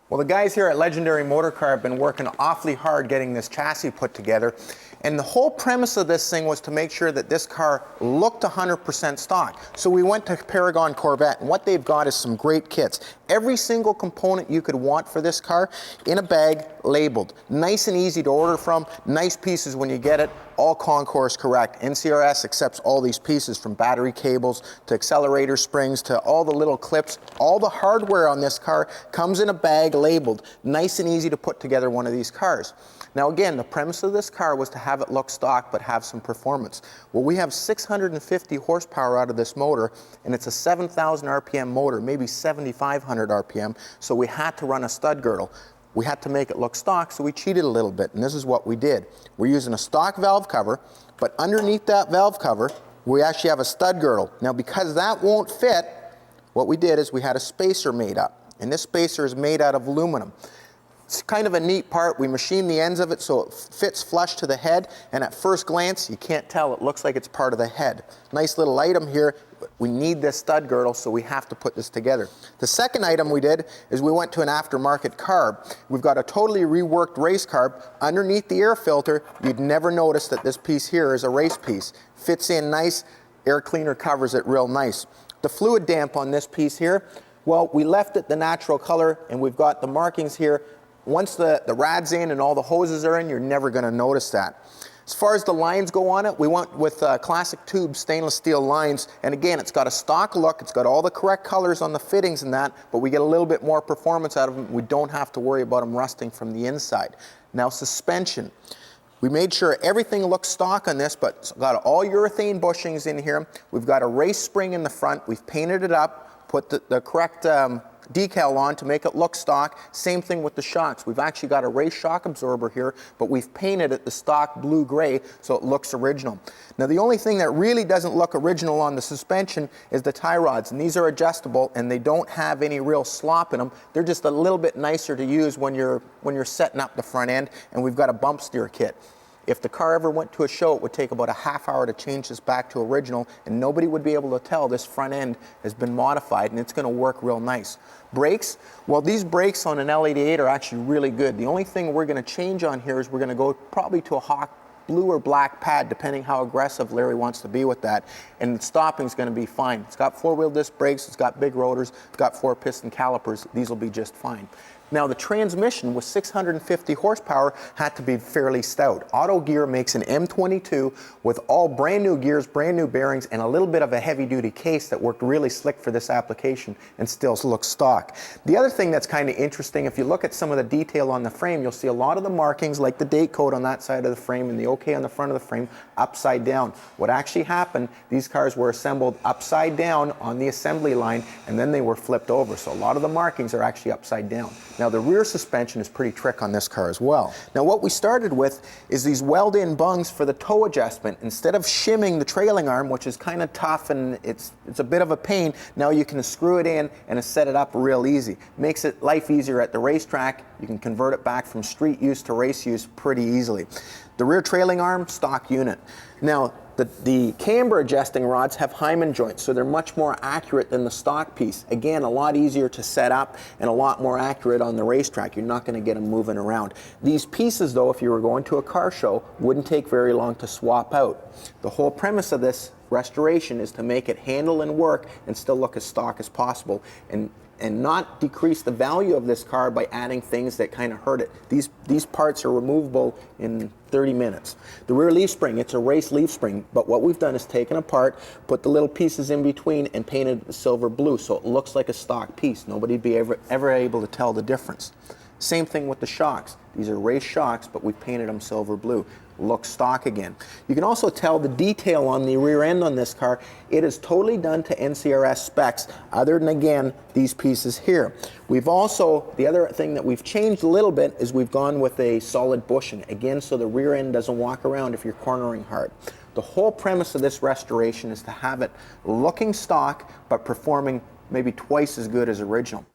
Well, the guys here at Legendary Motorcar have been working awfully hard getting this chassis put together. And the whole premise of this thing was to make sure that this car looked 100% stock. So we went to Paragon Corvette, and what they've got is some great kits. Every single component you could want for this car in a bag, labeled. Nice and easy to order from, nice pieces when you get it, all concourse correct. NCRS accepts all these pieces, from battery cables to accelerator springs to all the little clips. All the hardware on this car comes in a bag labeled. Nice and easy to put together one of these cars. Now again, the premise of this car was to have it look stock but have some performance. Well, we have 650 horsepower out of this motor, and it's a 7,000 RPM motor, maybe 7,500 RPM, so we had to run a stud girdle. We had to make it look stock, so we cheated a little bit, and this is what we did. We're using a stock valve cover, but underneath that valve cover, we actually have a stud girdle. Now, because that won't fit, what we did is we had a spacer made up, and this spacer is made out of aluminum. It's kind of a neat part. We machined the ends of it so it fits flush to the head, and at first glance, you can't tell. It looks like it's part of the head. Nice little item here. We need this stud girdle, so we have to put this together. The second item we did is we went to an aftermarket carb. We've got a totally reworked race carb. Underneath the air filter, you'd never notice that this piece here is a race piece. Fits in nice, air cleaner covers it real nice. The fluid damp on this piece here, well, we left it the natural color, and we've got the markings here. Once the rad's in and all the hoses are in, you're never going to notice that. As far as the lines go on it, we went with classic tube stainless steel lines, and again, it's got a stock look, it's got all the correct colors on the fittings and that, but we get a little bit more performance out of them. We don't have to worry about them rusting from the inside. Now, suspension. We made sure everything looks stock on this, but it's got all urethane bushings in here. We've got a race spring in the front. We've painted it up, put the correct decal on to make it look stock. Same thing with the shocks. We've actually got a race shock absorber here, but we've painted it the stock blue-gray so it looks original. Now, the only thing that really doesn't look original on the suspension is the tie rods, and these are adjustable, and they don't have any real slop in them. They're just a little bit nicer to use when you're setting up the front end, and we've got a bump steer kit. If the car ever went to a show, it would take about a half hour to change this back to original, and nobody would be able to tell this front end has been modified, and it's going to work real nice. Brakes, well, these brakes on an L88 are actually really good. The only thing we're going to change on here is we're going to go probably to a hawk blue or black pad, depending how aggressive Larry wants to be with that, and stopping is going to be fine. It's got four-wheel disc brakes, it's got big rotors, it's got 4-piston calipers. These will be just fine. Now, the transmission with 650 horsepower had to be fairly stout. Auto Gear makes an M22 with all brand new gears, brand new bearings, and a little bit of a heavy-duty case that worked really slick for this application and still looks stock. The other thing that's kind of interesting, if you look at some of the detail on the frame, you'll see a lot of the markings, like the date code on that side of the frame and the OK on the front of the frame, upside down. What actually happened, these cars were assembled upside down on the assembly line, and then they were flipped over. So a lot of the markings are actually upside down. Now, the rear suspension is pretty trick on this car as well. Now, what we started with is these weld-in bungs for the toe adjustment. Instead of shimming the trailing arm, which is kind of tough and it's a bit of a pain, now you can screw it in and set it up real easy. Makes it life easier at the racetrack. You can convert it back from street use to race use pretty easily. The rear trailing arm, stock unit. Now, the camber adjusting rods have hymen joints, so they're much more accurate than the stock piece. Again, a lot easier to set up and a lot more accurate on the racetrack. You're not going to get them moving around. These pieces, though, if you were going to a car show, wouldn't take very long to swap out. The whole premise of this restoration is to make it handle and work and still look as stock as possible, and not decrease the value of this car by adding things that kind of hurt it. These parts are removable in 30 minutes. The rear leaf spring, it's a race leaf spring, but what we've done is taken apart, put the little pieces in between, and painted it silver blue so it looks like a stock piece. Nobody'd be ever able to tell the difference. Same thing with the shocks. These are race shocks, but we painted them silver blue. Looks stock again. You can also tell the detail on the rear end on this car. It is totally done to NCRS specs, other than, again, these pieces here. We've also, the other thing that we've changed a little bit is we've gone with a solid bushing, again, so the rear end doesn't walk around if you're cornering hard. The whole premise of this restoration is to have it looking stock, but performing maybe twice as good as original.